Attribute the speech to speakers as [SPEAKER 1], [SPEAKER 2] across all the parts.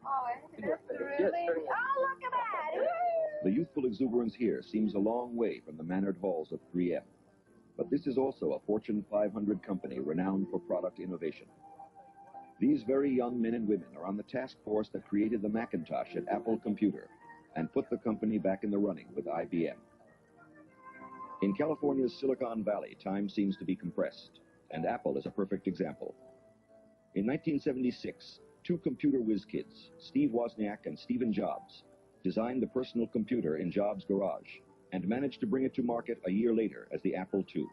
[SPEAKER 1] Oh, look at that!
[SPEAKER 2] The youthful exuberance here seems a long way from the mannered halls of 3M. But this is also a Fortune 500 company renowned for product innovation. These very young men and women are on the task force that created the Macintosh at Apple Computer and put the company back in the running with IBM. In California's Silicon Valley, time seems to be compressed, and Apple is a perfect example. In 1976, two computer whiz kids, Steve Wozniak and Stephen Jobs, designed the personal computer in Jobs' garage and managed to bring it to market a year later as the Apple II.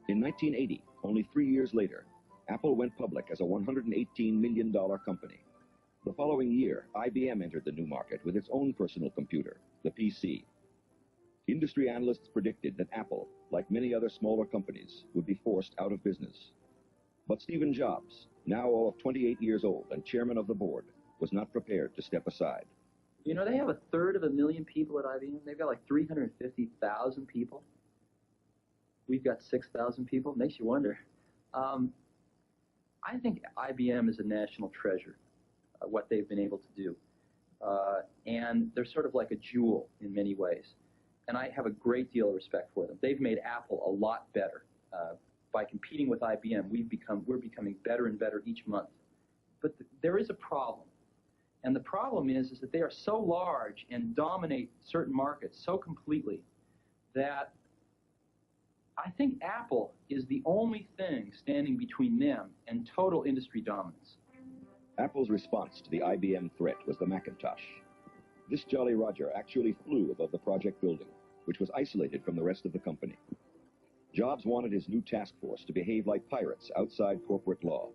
[SPEAKER 2] In 1980, only 3 years later, Apple went public as a $118 million company. The following year, IBM entered the new market with its own personal computer, the PC. Industry analysts predicted that Apple, like many other smaller companies, would be forced out of business. But Stephen Jobs, now all of 28 years old and chairman of the board, was not prepared to step aside.
[SPEAKER 3] You know, they have 1/3 people at IBM. They've got like 350,000 people. We've got 6,000 people. Makes you wonder. I think IBM is a national treasure, what they've been able to do. And they're sort of like a jewel in many ways. And I have a great deal of respect for them. They've made Apple a lot better. By competing with IBM, we're becoming better and better each month. But there is a problem. And the problem is that they are so large and dominate certain markets so completely that I think Apple is the only thing standing between them and total industry dominance.
[SPEAKER 2] Apple's response to the IBM threat was the Macintosh. This Jolly Roger actually flew above the project building, which was isolated from the rest of the company. Jobs wanted his new task force to behave like pirates outside corporate law.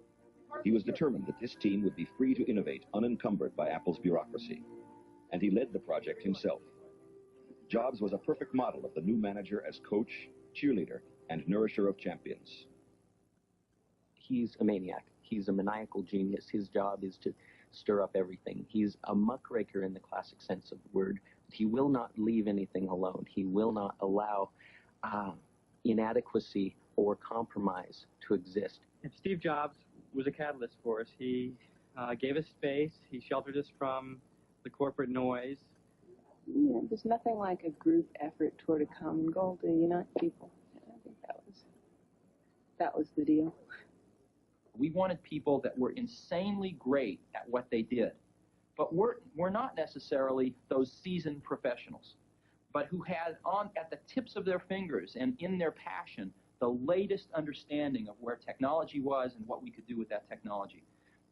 [SPEAKER 2] He was determined that this team would be free to innovate unencumbered by Apple's bureaucracy. And he led the project himself. Jobs was a perfect model of the new manager as coach, cheerleader, and nourisher of champions.
[SPEAKER 4] He's a maniac. He's a maniacal genius. His job is to stir up everything. He's a muckraker in the classic sense of the word. He will not leave anything alone. He will not allow inadequacy or compromise to exist.
[SPEAKER 5] And Steve Jobs was a catalyst for us. He gave us space. He sheltered us from the corporate noise.
[SPEAKER 6] Yeah, there's nothing like a group effort toward a common goal to unite people. I think that was the deal.
[SPEAKER 3] We wanted people that were insanely great at what they did, but we're not necessarily those seasoned professionals, but who had at the tips of their fingers and in their passion the latest understanding of where technology was and what we could do with that technology,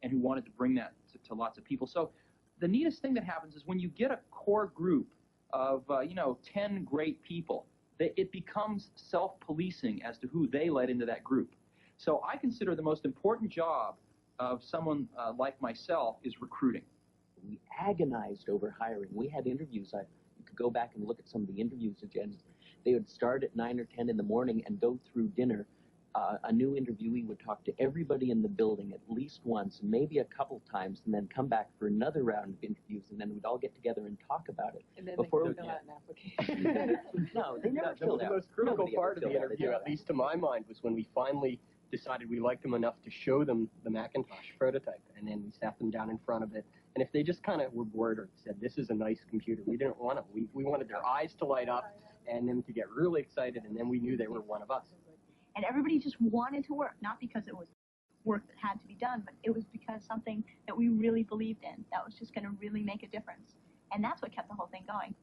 [SPEAKER 3] and who wanted to bring that to lots of people. So the neatest thing that happens is when you get a core group of 10 great people, it becomes self-policing as to who they let into that group. So I consider the most important job of someone like myself is recruiting.
[SPEAKER 4] We agonized over hiring. We had interviews. You could go back and look at some of the interviews agendas. They would start at 9 or 10 in the morning and go through dinner. A new interviewee would talk to everybody in the building at least once, maybe a couple times, and then come back for another round of interviews, and then we'd all get together and talk about it.
[SPEAKER 6] And then before they fill out an application.
[SPEAKER 4] No, they never filled out.
[SPEAKER 7] The most critical part of the interview, at least to my mind, was when we finally decided we liked them enough to show them the Macintosh prototype, and then we sat them down in front of it. And if they just kind of were bored or said, this is a nice computer, we didn't want them. We wanted their eyes to light up and them to get really excited, and then we knew they were one of us.
[SPEAKER 1] And everybody just wanted to work, not because it was work that had to be done, but it was because something that we really believed in, that was just going to really make a difference. And that's what kept the whole thing going.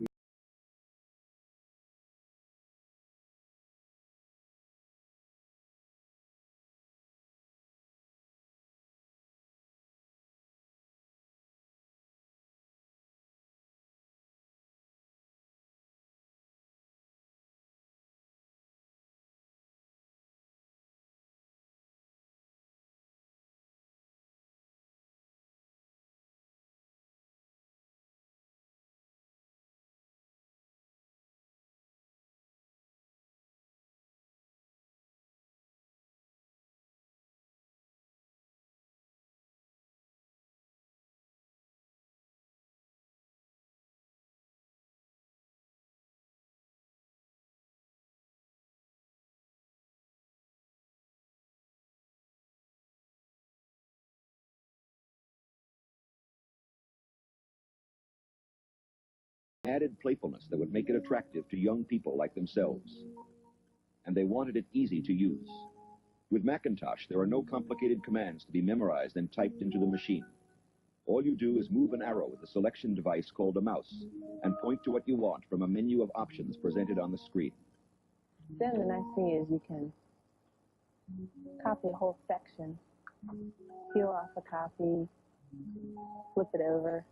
[SPEAKER 2] added playfulness that would make it attractive to young people like themselves. And they wanted it easy to use. With Macintosh, there are no complicated commands to be memorized and typed into the machine. All you do is move an arrow with a selection device called a mouse and point to what you want from a menu of options presented on the screen.
[SPEAKER 6] Then the nice thing is you can copy a whole section, peel off a copy, flip it over,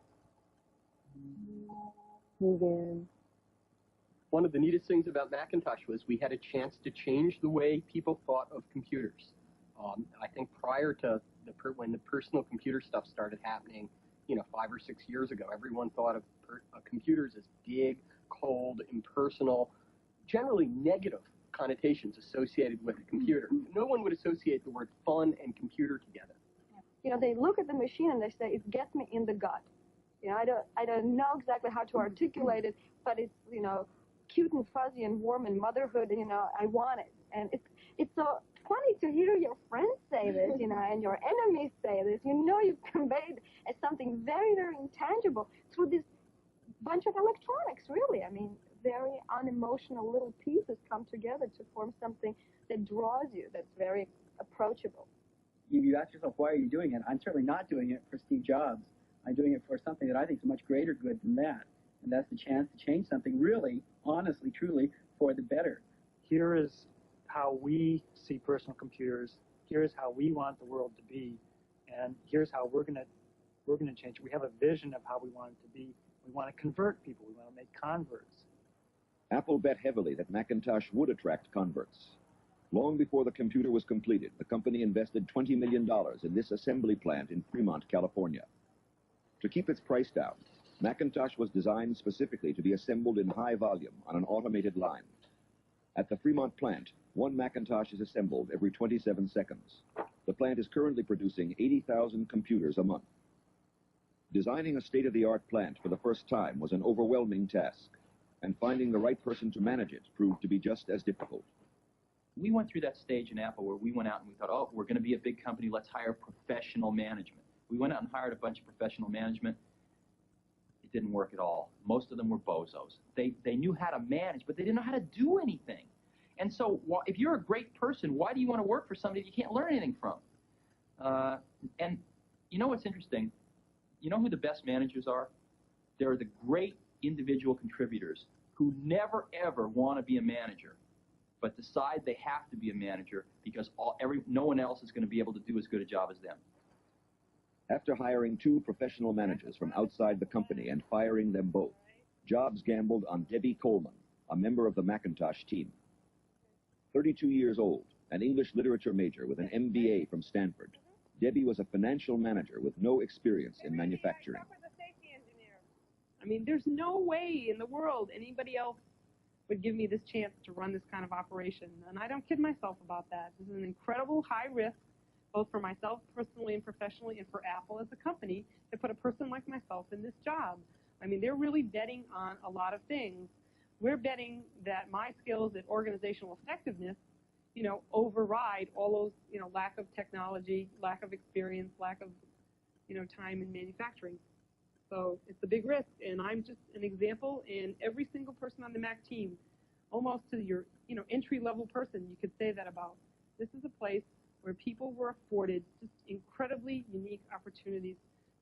[SPEAKER 6] move in.
[SPEAKER 7] One of the neatest things about Macintosh was we had a chance to change the way people thought of computers. I think prior to when the personal computer stuff started happening, 5 or 6 years ago, everyone thought of computers as big, cold, impersonal, generally negative connotations associated with a computer. No one would associate the word fun and computer together.
[SPEAKER 8] They look at the machine and they say, it gets me in the gut. I don't know exactly how to articulate it, but it's, cute and fuzzy and warm and motherhood, I want it. And it's so funny to hear your friends say this, and your enemies say this. You've conveyed as something very, very intangible through this bunch of electronics, really. I mean, very unemotional little pieces come together to form something that draws you, that's very approachable.
[SPEAKER 9] You ask yourself, why are you doing it? I'm certainly not doing it for Steve Jobs. I'm doing it for something that I think is a much greater good than that. And that's the chance to change something really, honestly, truly, for the better.
[SPEAKER 10] Here is how we see personal computers. Here's how we want the world to be. And here's how we're going to change it. We have a vision of how we want it to be. We want to convert people. We want to make converts.
[SPEAKER 2] Apple bet heavily that Macintosh would attract converts. Long before the computer was completed, the company invested $20 million in this assembly plant in Fremont, California. To keep its price down, Macintosh was designed specifically to be assembled in high volume on an automated line. At the Fremont plant, one Macintosh is assembled every 27 seconds. The plant is currently producing 80,000 computers a month. Designing a state-of-the-art plant for the first time was an overwhelming task, and finding the right person to manage it proved to be just as difficult.
[SPEAKER 3] We went through that stage in Apple where we went out and we thought, oh, we're going to be a big company, let's hire professional management. We went out and hired a bunch of professional management. It didn't work at all. Most of them were bozos. They knew how to manage, but they didn't know how to do anything. And so if you're a great person, why do you want to work for somebody that you can't learn anything from? And you know what's interesting? You know who the best managers are? They're the great individual contributors who never, ever want to be a manager, but decide they have to be a manager because no one else is going to be able to do as good a job as them.
[SPEAKER 2] After hiring 2 professional managers from outside the company and firing them both, Jobs gambled on Debbie Coleman, a member of the Macintosh team. 32 years old, an English literature major with an MBA from Stanford, Debbie was a financial manager with no experience in manufacturing.
[SPEAKER 11] I mean, there's no way in the world anybody else would give me this chance to run this kind of operation. And I don't kid myself about that. This is an incredible high risk, both for myself personally and professionally, and for Apple as a company, to put a person like myself in this job. I mean, they're really betting on a lot of things. We're betting that my skills at organizational effectiveness, override all those, lack of technology, lack of experience, lack of, time in manufacturing. So it's a big risk, and I'm just an example, and every single person on the Mac team, almost to your, entry-level person, you could say that about. This is a place where people were afforded just incredibly unique opportunities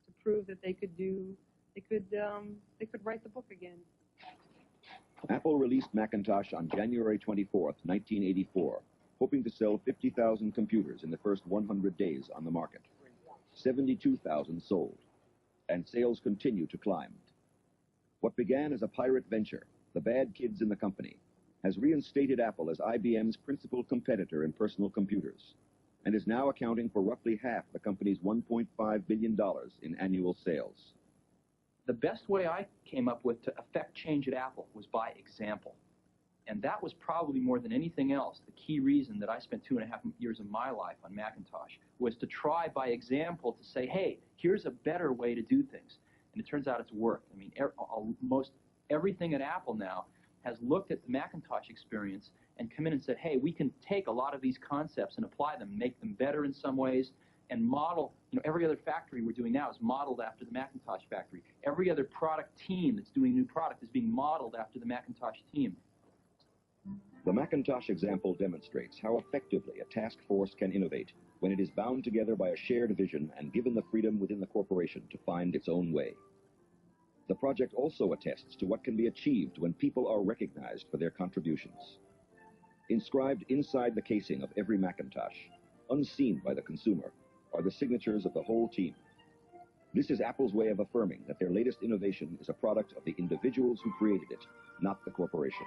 [SPEAKER 11] to prove that they could write the book again.
[SPEAKER 2] Apple released Macintosh on January 24th, 1984, hoping to sell 50,000 computers in the first 100 days on the market. 72,000 sold, and sales continue to climb. What began as a pirate venture, the bad kids in the company, has reinstated Apple as IBM's principal competitor in personal computers, and is now accounting for roughly half the company's $1.5 billion in annual sales.
[SPEAKER 3] The best way I came up with to affect change at Apple was by example. And that was probably more than anything else the key reason that I spent 2.5 years of my life on Macintosh, was to try by example to say, hey, here's a better way to do things. And it turns out it's worked. I mean, most everything at Apple now has looked at the Macintosh experience and come in and said, hey, we can take a lot of these concepts and apply them, make them better in some ways, and model, every other factory we're doing now is modeled after the Macintosh factory. Every other product team that's doing new product is being modeled after the Macintosh team.
[SPEAKER 2] The Macintosh example demonstrates how effectively a task force can innovate when it is bound together by a shared vision and given the freedom within the corporation to find its own way. The project also attests to what can be achieved when people are recognized for their contributions. Inscribed inside the casing of every Macintosh, unseen by the consumer, are the signatures of the whole team. This is Apple's way of affirming that their latest innovation is a product of the individuals who created it, not the corporation.